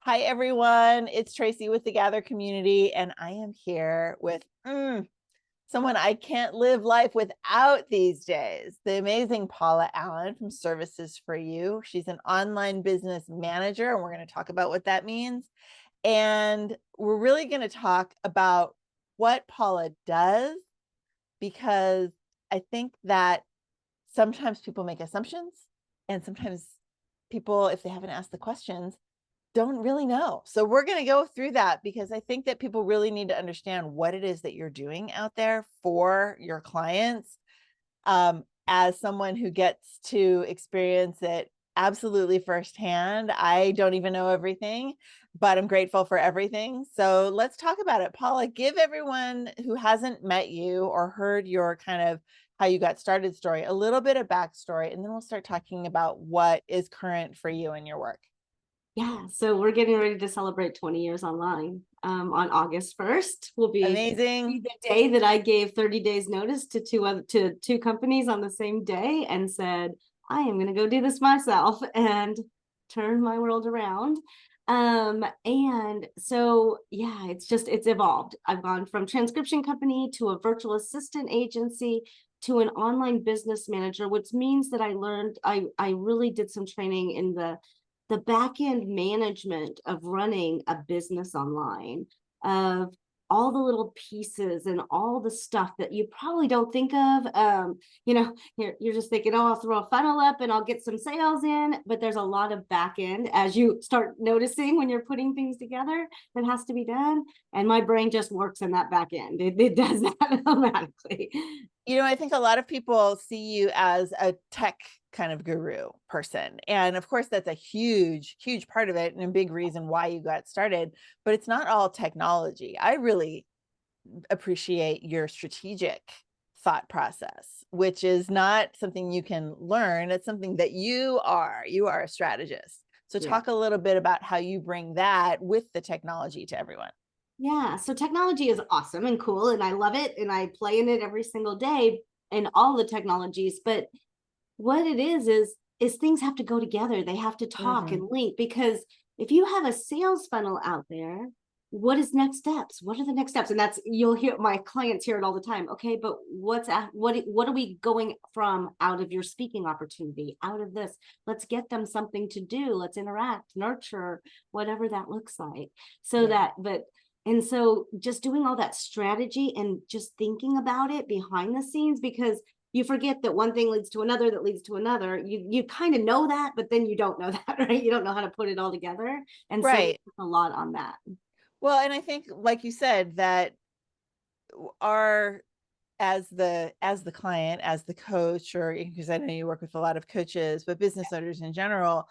Hi, everyone. It's Tracy with the Gather Community, and I am here with someone I can't live life without these days, the amazing Paula Allen from Services for You. She's an online business manager, and we're going to talk about what that means. And we're really going to talk about what Paula does, because I think that sometimes people make assumptions, and sometimes people, if they haven't asked the questions, don't really know. So we're going to go through that because I think that people really need to understand what it is that you're doing out there for your clients. As someone who gets to experience it absolutely firsthand, I don't even know everything, but I'm grateful for everything. So let's talk about it. Paula, give everyone who hasn't met you or heard your kind of how you got started story a little bit of backstory, and then we'll start talking about what is current for you in your work. Yeah, so we're getting ready to celebrate 20 years online. On August 1st will be Amazing. the day that I gave 30 days notice to two companies on the same day and said, I am going to go do this myself and turn my world around. And so yeah, it's evolved. I've gone from transcription company to a virtual assistant agency to an online business manager, which means that I really did some training in the back end management of running a business online, of all the little pieces and all the stuff that you probably don't think of. You're just thinking, oh, I'll throw a funnel up and I'll get some sales in, but there's a lot of back end as you start noticing when you're putting things together that has to be done. And my brain just works in that back end. It does that automatically. I think a lot of people see you as a tech kind of guru person. And of course, that's a huge, huge part of it and a big reason why you got started. But it's not all technology. I really appreciate your strategic thought process, which is not something you can learn. It's something that you are. You are a strategist. So, Yeah. talk a little bit about how you bring that with the technology to everyone. Yeah, so technology is awesome and cool, and I love it, and I play in it every single day in all the technologies. But what it is things have to go together. They have to talk Mm-hmm. and link because if you have a sales funnel out there, what is next steps? What are the next steps? And that's you'll hear my clients hear it all the time. Okay, but what are we going from out of your speaking opportunity, out of this? Let's get them something to do. Let's interact, nurture, whatever that looks like. So Yeah. that, but and so just doing all that strategy and just thinking about it behind the scenes, because you forget that one thing leads to another that leads to another. You kind of know that, but then you don't know that, right? You don't know how to put it all together. And so Right. a lot on that. Well, and I think, like you said, that our as the client, as the coach, or because I know you work with a lot of coaches, but business owners in general,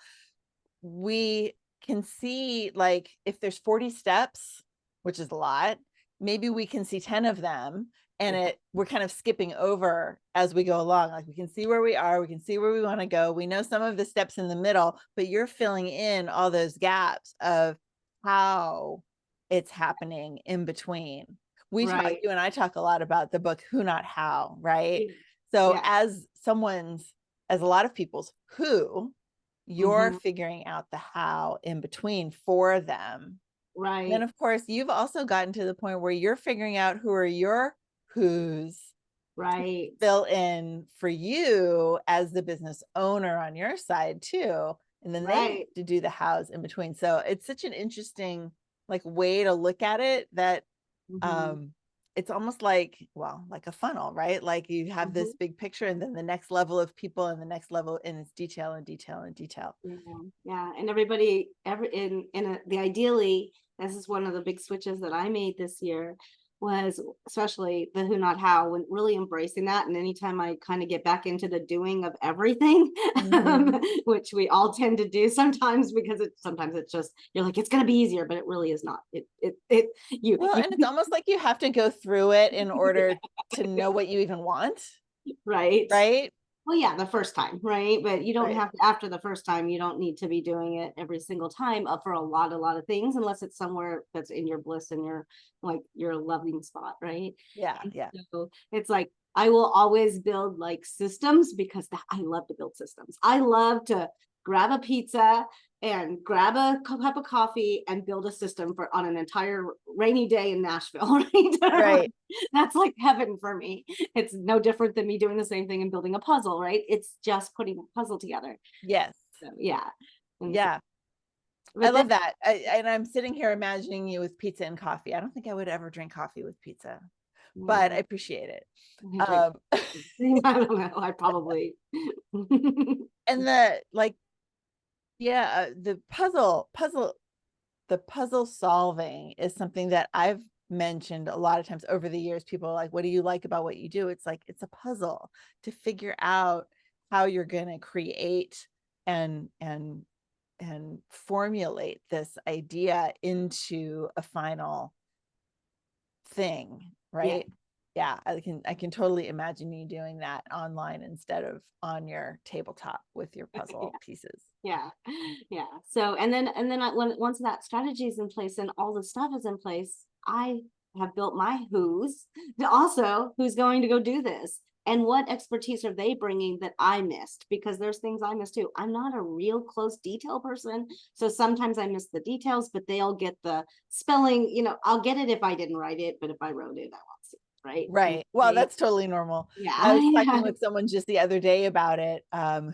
we can see, like, if there's 40 steps, which is a lot, maybe we can see 10 of them, and Yeah. we're kind of skipping over as we go along. Like, we can see where we are, we can see where we want to go, we know some of the steps in the middle, but you're filling in all those gaps of how it's happening in between. Right. You and I talk a lot about the book Who Not How, right? So Yeah. as a lot of people's who, you're Hmm. figuring out the how in between for them. And then, Right. of course, you've also gotten to the point where you're figuring out who are your who's Right. fill in for you as the business owner on your side too. And then they have Right. to do the hows in between. So it's such an interesting, like, way to look at it, that Hmm. um it's almost like, well, like a funnel, right? Like, you have this Hmm. big picture, and then the next level of people, and the next level, and it's detail and detail and detail. Yeah. Yeah. And everybody ever the ideally, this is one of the big switches that I made this year, was especially the who not how, when really embracing that. And anytime I kind of get back into the doing of everything, Mm-hmm. which we all tend to do sometimes, because sometimes it's just you're like it's going to be easier, but it really is not. It Well, you and it's almost like you have to go through it in order to know what you even want, right. right? Well, yeah, the first time, right? But you don't Right. have to, after the first time, you don't need to be doing it every single time for a lot of things, unless it's somewhere that's in your bliss and your loving spot, right? Yeah, And yeah. so it's like I will always build like systems because I love to build systems. I love to grab a pizza and grab a cup of coffee and build a system for on an entire rainy day in Nashville, right? Right. That's like heaven for me. It's no different than me doing the same thing and building a puzzle, right? It's just putting a puzzle together. Yes. So yeah. Yeah. I love that. And I'm sitting here imagining you with pizza and coffee. I don't think I would ever drink coffee with pizza, but I appreciate it. I don't know. I probably. And the like, yeah, the puzzle solving is something that I've mentioned a lot of times over the years. People are like, what do you like about what you do? It's like, it's a puzzle to figure out how you're going to create and formulate this idea into a final thing, right? Yeah, I can totally imagine you doing that online instead of on your tabletop with your puzzle pieces. Yeah. So once that strategy is in place and all the stuff is in place, I have built my who's going to go do this, and what expertise are they bringing that I missed, because there's things I missed too. I'm not a real close detail person, so sometimes I miss the details, but they'll get the spelling. I'll get it if I didn't write it, but if I wrote it, I won't see it, right? Right. Well, that's totally normal. I was talking with someone just the other day about it,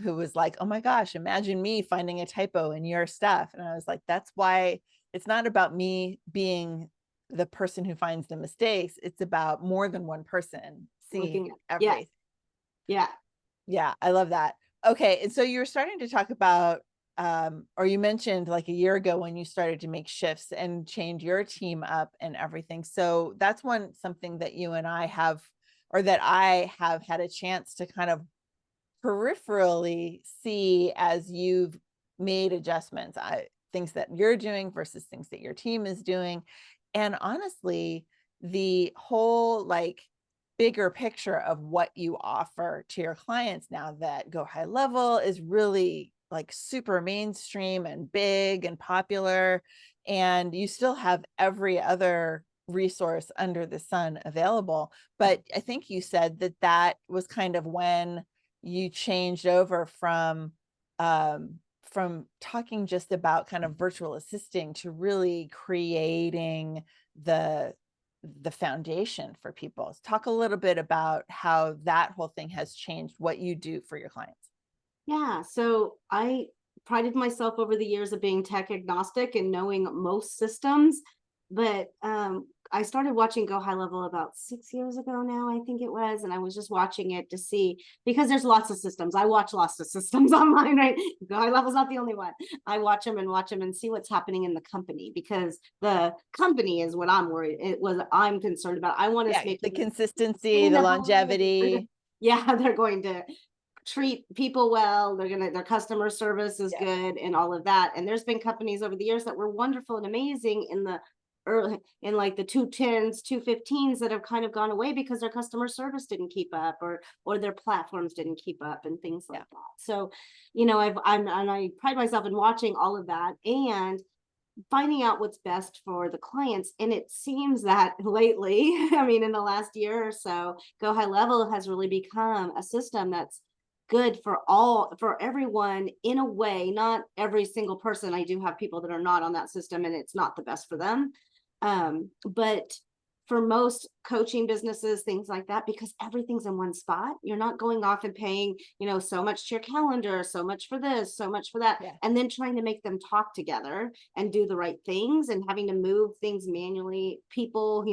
who was like, oh my gosh, imagine me finding a typo in your stuff. And I was like, that's why it's not about me being the person who finds the mistakes. It's about more than one person seeing everything. Yeah, I love that. Okay, and so you were starting to talk about, or you mentioned like a year ago when you started to make shifts and change your team up and everything. So that's something that you and I have, or that I have had a chance to kind of peripherally see as you've made adjustments, things that you're doing versus things that your team is doing. And honestly, the whole like bigger picture of what you offer to your clients now that Go High Level is really like super mainstream and big and popular, and you still have every other resource under the sun available. But I think you said that that was kind of when you changed over from talking just about kind of virtual assisting to really creating the foundation for people. Talk a little bit about how that whole thing has changed what you do for your clients. Yeah, so I prided myself over the years of being tech agnostic and knowing most systems, but I started watching Go High Level about 6 years ago now, I think it was, and I was just watching it to see, because there's lots of systems. I watch lots of systems online, right? Go High Level's not the only one. I watch them and see what's happening in the company, because the company is what I'm concerned about. I want to make the consistency, the longevity. Yeah, they're going to treat people well, their customer service is good and all of that. And there's been companies over the years that were wonderful and amazing in the early, in like the 210s 215s, that have kind of gone away because their customer service didn't keep up, or their platforms didn't keep up and things like that. So I pride myself in watching all of that and finding out what's best for the clients. And it seems that lately, I mean, in the last year or so, Go High Level has really become a system that's good for everyone in a way. Not every single person. I do have people that are not on that system and it's not the best for them. But for most coaching businesses, things like that, because everything's in one spot, you're not going off and paying, so much to your calendar, so much for this, so much for that, and then trying to make them talk together and do the right things, and having to move things manually, people,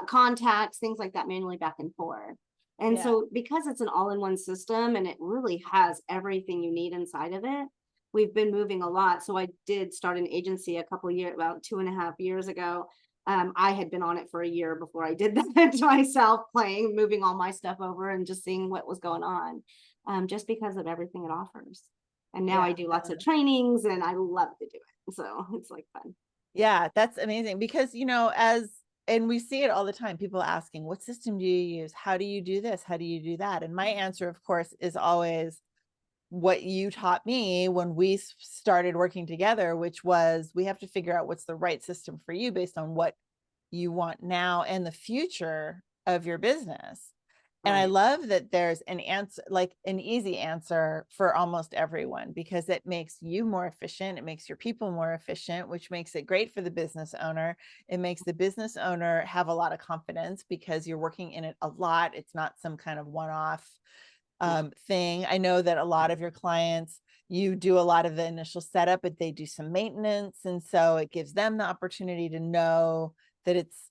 contacts, things like that, manually back and forth. And so because it's an all-in-one system and it really has everything you need inside of it, we've been moving a lot. So I did start an agency about 2.5 years ago. I had been on it for a year before I did that to myself, moving all my stuff over and just seeing what was going on, just because of everything it offers. And now I do lots of trainings and I love to do it. So it's like fun. Yeah, that's amazing because, and we see it all the time, people asking, what system do you use? How do you do this? How do you do that? And my answer, of course, is always what you taught me when we started working together, which was we have to figure out what's the right system for you based on what you want now and the future of your business. And I Right. love that there's an answer, like an easy answer for almost everyone, because it makes you more efficient. It makes your people more efficient, which makes it great for the business owner. It makes the business owner have a lot of confidence because you're working in it a lot. It's not some kind of one-off Yeah. thing. I know that a lot of your clients, you do a lot of the initial setup, but they do some maintenance. And so it gives them the opportunity to know that it's,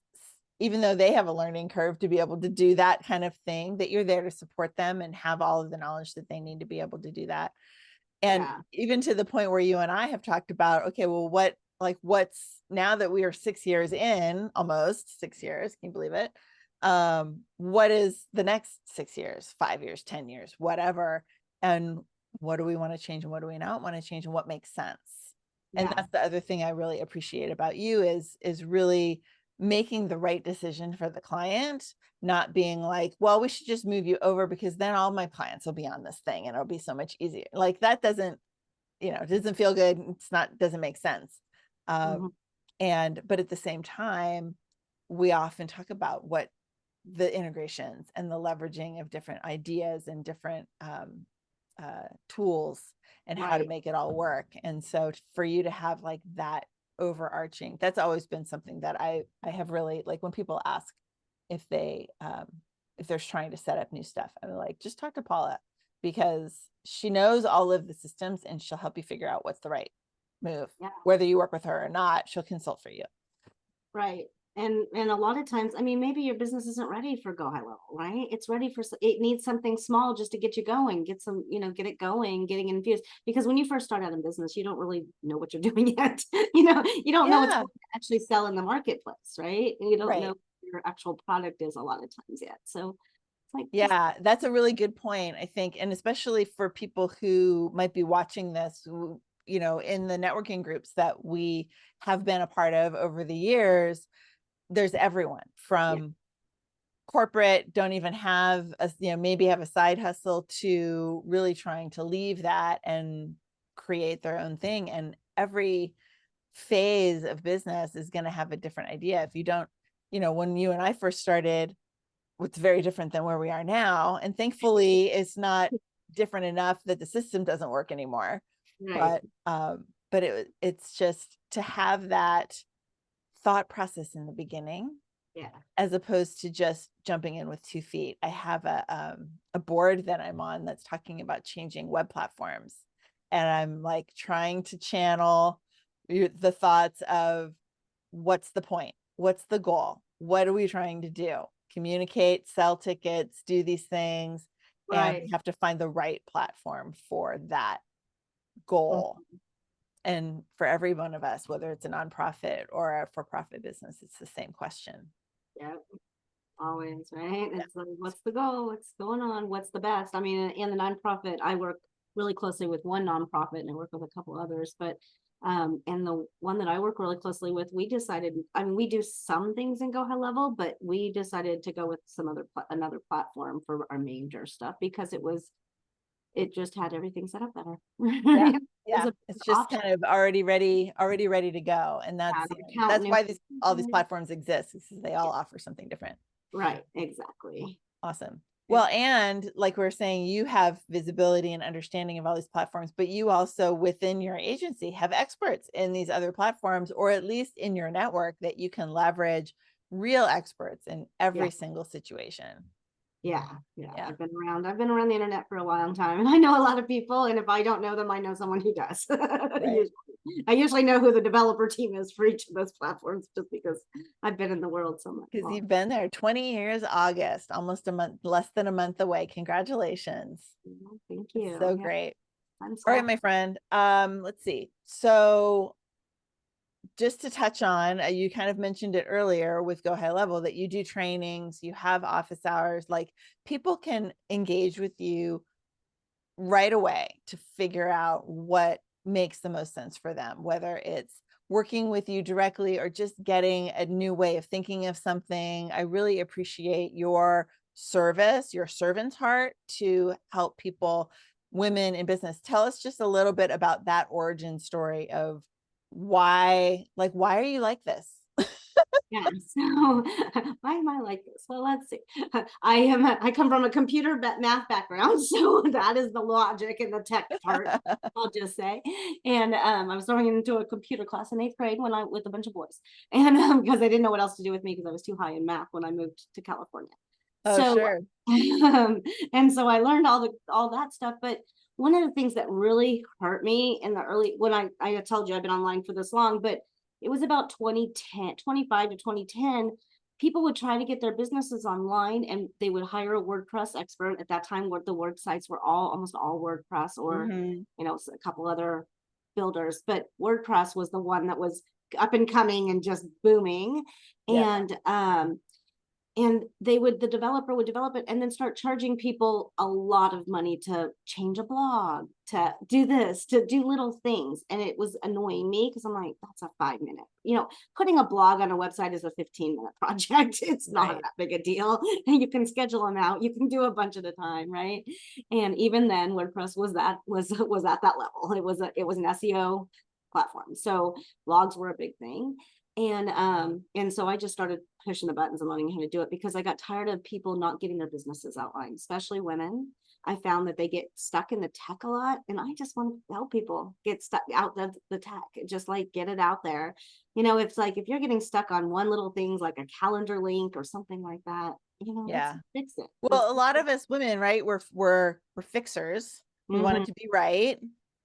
even though they have a learning curve to be able to do that kind of thing, that you're there to support them and have all of the knowledge that they need to be able to do that. And Yeah. even to the point where you and I have talked about, okay, well, what's now that we are 6 years in, almost 6 years, can you believe it? What is the next 6 years, 5 years, 10 years, whatever? And what do we want to change and what do we not want to change and what makes sense? And Yeah. that's the other thing I really appreciate about you is really making the right decision for the client, not being like, well, we should just move you over because then all my clients will be on this thing and it'll be so much easier. Like that doesn't, it doesn't feel good. It's not, doesn't make sense. Mhm. But at the same time, we often talk about what the integrations and the leveraging of different ideas and different tools and how to Right. make it all work. And so for you to have like that overarching, that's always been something that I have really, like when people ask if if they're trying to set up new stuff, I'm like, just talk to Paula because she knows all of the systems and she'll help you figure out what's the right move. Yeah. Whether you work with her or not, she'll consult for you. Right. And a lot of times, I mean, maybe your business isn't ready for go high level, right? It's ready for it needs something small just to get you going, get some, get it going, getting infused. Because when you first start out in business, you don't really know what you're doing yet. You don't know what's Yeah, going to actually sell in the marketplace, right? And you don't know right. what your actual product is a lot of times yet. So it's like just Yeah, that's a really good point, I think. And especially for people who might be watching this, in the networking groups that we have been a part of over the years, there's everyone yeah, from corporate, don't even have a, maybe have a side hustle, to really trying to leave that and create their own thing. And every phase of business is going to have a different idea. If you don't, when you and I first started, it's very different than where we are now. And thankfully it's not different enough that the system doesn't work anymore. right. But it's just to have that thought process in the beginning Yeah. as opposed to just jumping in with 2 feet. I have a board that I'm on that's talking about changing web platforms. And I'm like trying to channel the thoughts of what's the point? What's the goal? What are we trying to do? Communicate, sell tickets, do these things. And Right. we have to find the right platform for that Mhm. goal. And for every one of us, whether it's a nonprofit or a for-profit business, it's the same question. Yeah. Always, right? Yeah. It's like, what's the goal? What's going on? What's the best? I mean, in the nonprofit, I work really closely with one nonprofit and I work with a couple others, but and the one that I work really closely with, we decided, I mean, we do some things in Go High Level, but we decided to go with another platform for our major stuff because it just had everything set up better. Yeah. It was Yeah. a It's big just option. kind of already ready to go. And Yeah, that's, the account that's knew. why all these platforms exist, because they all offer something different. Right, exactly. Awesome. Well, and like we are saying, you have visibility and understanding of all these platforms, but you also within your agency have experts in these other platforms, or at least in your network that you can leverage real experts in Yeah. every single situation. Yeah, yeah. Yeah. I've been around the internet for a long time and I know a lot of people. And if I don't know them, I know someone who does. Right. I usually know who the developer team is for each of those platforms just because I've been in the world so much Because longer. you've been there 20 years, August, almost a month, less than a month away. Congratulations. Thank It's you. so Yeah, great. I'm All right, so my friend. Let's see. So just to touch on, you kind of mentioned it earlier with Go High Level that you do trainings, you have office hours, like people can engage with you right away to figure out what makes the most sense for them, whether it's working with you directly or just getting a new way of thinking of something. I really appreciate your service, your servant's heart to help people, women in business. Tell us just a little bit about that origin story of why are you like this? Yeah, so why am I like this? Well, let's see. I come from a computer math background, so that is the logic and the tech part, I'll just say. And I was throwing into a computer class in 8th grade when I with a bunch of boys, and because they didn't know what else to do with me because I was too high in math when I moved to California. Oh, So, sure. and so I learned all that stuff. But one of the things that really hurt me in the early when I told you I've been online for this long, but it was about 2010, 25 to 2010. People would try to get their businesses online and they would hire a WordPress expert. At that time, where the word sites were almost all WordPress or, Hmm. a couple other builders, but WordPress was the one that was up and coming and just booming. Yep. And the developer would develop it and then start charging people a lot of money to change a blog, to do this, to do little things. And it was annoying me because I'm like, that's a 5 minute, putting a blog on a website is a 15-minute project. It's not Right. that big a deal. And you can schedule them out. You can do a bunch at a time. Right. And even then WordPress was at that level. It was an SEO platform. So blogs were a big thing. And so I just started pushing the buttons and learning how to do it because I got tired of people not getting their businesses outlined, especially women. I found that they get stuck in the tech a lot, and I just want to help people get stuck out of the tech, just like get it out there. It's like if you're getting stuck on one little things like a calendar link or something like that, let's Yeah. fix it. Let's Well, a lot of us women, right? We're fixers. We want it hmm to be right.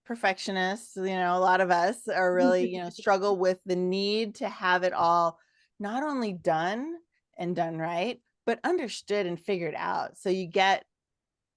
Perfectionists, a lot of us are really, struggle with the need to have it all not only done and done right, but understood and figured out. So you get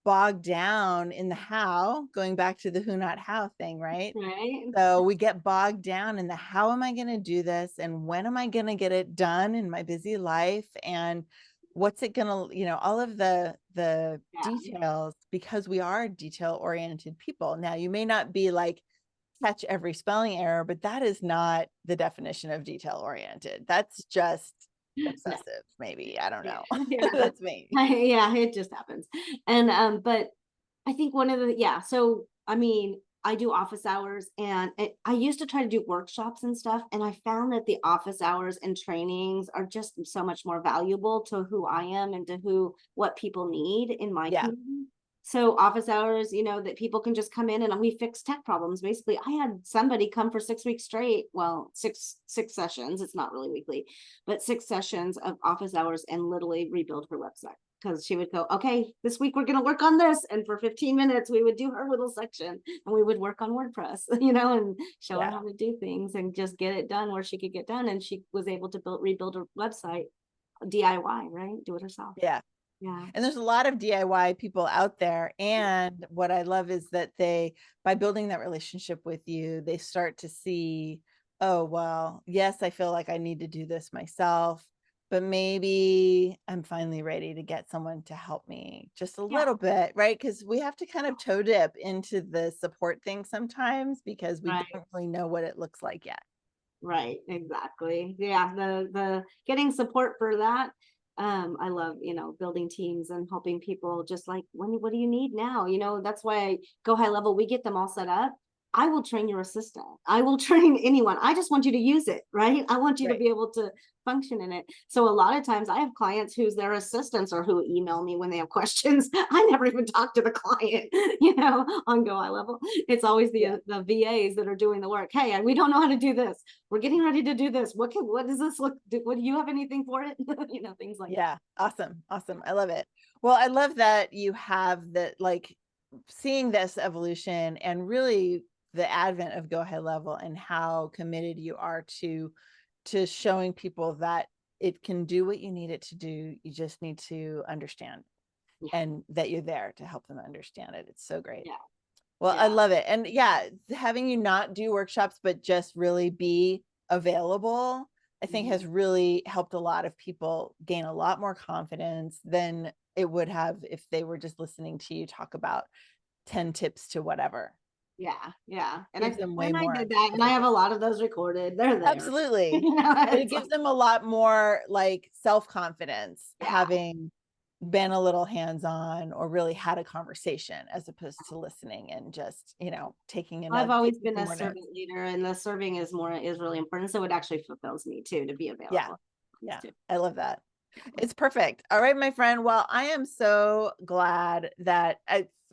bogged down in the how, going back to the who, not how thing, right? right. So we get bogged down in the how am I going to do this and when am I going to get it done in my busy life and what's it going to, all of the Yeah. details because we are detail oriented people. Now you may not be like catch every spelling error, but that is not the definition of detail oriented. That's just No. obsessive, maybe. I don't Yeah. know. Yeah. That's me. Yeah, it just happens. And but I think one of the yeah, so I mean, I do office hours and I used to try to do workshops and stuff, and I found that the office hours and trainings are just so much more valuable to who I am and to what people need in my Yeah. community. So office hours, that people can just come in and we fix tech problems. Basically, I had somebody come for 6 weeks straight. Well, six sessions. It's not really weekly, but 6 sessions of office hours and literally rebuild her website because she would go, okay, this week we're going to work on this. And for 15 minutes, we would do her little section and we would work on WordPress, and show her Yeah. how to do things and just get it done where she could get done. And she was able to rebuild her website DIY, right? Do it herself. Yeah. Yeah. And there's a lot of DIY people out there. And what I love is that by building that relationship with you, they start to see, oh, well, yes, I feel like I need to do this myself, but maybe I'm finally ready to get someone to help me just a Yeah. little bit, right? Because we have to kind of toe dip into the support thing sometimes because we Right. don't really know what it looks like yet. Right, exactly. Yeah, the getting support for that. I love, building teams and helping people just like what do you need now? That's why I go high level. We get them all set up. I will train your assistant. I will train anyone. I just want you to use it, right? I want you to Right. be able to function in it. So a lot of times I have clients who's their assistants or who email me when they have questions. I never even talk to the client, on go high level. It's always Yeah. the VAs that are doing the work. Hey, we don't know how to do this. We're getting ready to do this. What does this look? What do you have anything for it? Things like that. Yeah. Awesome. Awesome. I love it. Well, I love that you have that, like seeing this evolution and really the advent of Go High Level and how committed you are to showing people that it can do what you need it to do. You just need to understand Yeah, and that you're there to help them understand it. It's so great. yeah, Well, I yeah. love it. And yeah, having you not do workshops, but just really be available, I think Mhm. has really helped a lot of people gain a lot more confidence than it would have if they were just listening to you talk about 10 tips to whatever. Yeah, yeah. And Gives them way I more did that, and I have a confidence. lot of those recorded. They're there. Absolutely. But it It's gives like, them a lot more like self-confidence yeah, having been a little hands-on or really had a conversation as opposed to listening and just, taking I've another always taking been some a more notes. servant leader, and the serving is really important. So it actually fulfills me too to be Yeah. available. Yeah. I love that. It's perfect. All right, my friend. Well, I am so glad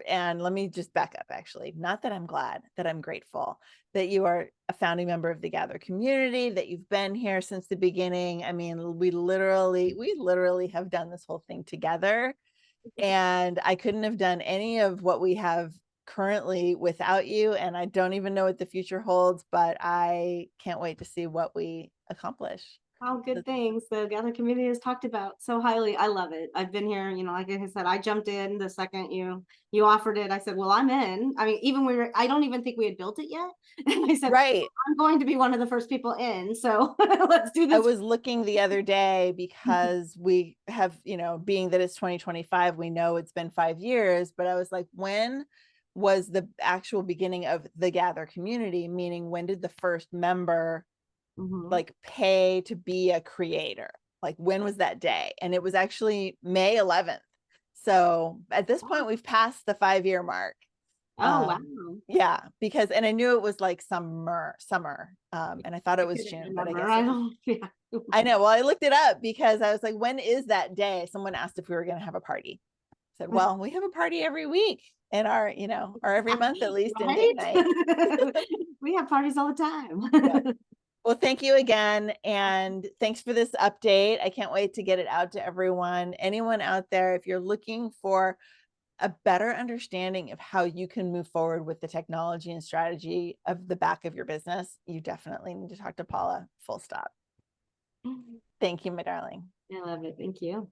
and let me just back up actually. Not that I'm glad, that I'm grateful that you are a founding member of the Gather community, that you've been here since the beginning. I mean, we literally have done this whole thing together. And I couldn't have done any of what we have currently without you. And I don't even know what the future holds, but I can't wait to see what we accomplish. All good things the Gather community has talked about so highly. I love it. I've been here, like I said, I jumped in the second you offered it. I said, well, I'm in. I mean, I don't even think we had built it yet. And I said, Right. I'm going to be one of the first people in. So let's do this. I was looking the other day because we have, being that it's 2025, we know it's been 5 years, but I was like, when was the actual beginning of the Gather community? Meaning, when did the first member like pay to be a creator? Like, when was that day? And it was actually May 11th. So at this point, we've passed the 5-year mark. Oh, wow. Yeah, because, and I knew it was like summer, and I thought it was June, but I guess yeah. I know. Well, I looked it up because I was like, when is that day? Someone asked if we were going to have a party. I said, well, we have a party every week and or every month at least in date night. We have parties all the time. Yeah. Well, thank you again. And thanks for this update. I can't wait to get it out to everyone. Anyone out there, if you're looking for a better understanding of how you can move forward with the technology and strategy of the back of your business, you definitely need to talk to Paula, full stop. Thank you, my darling. I love it. Thank you.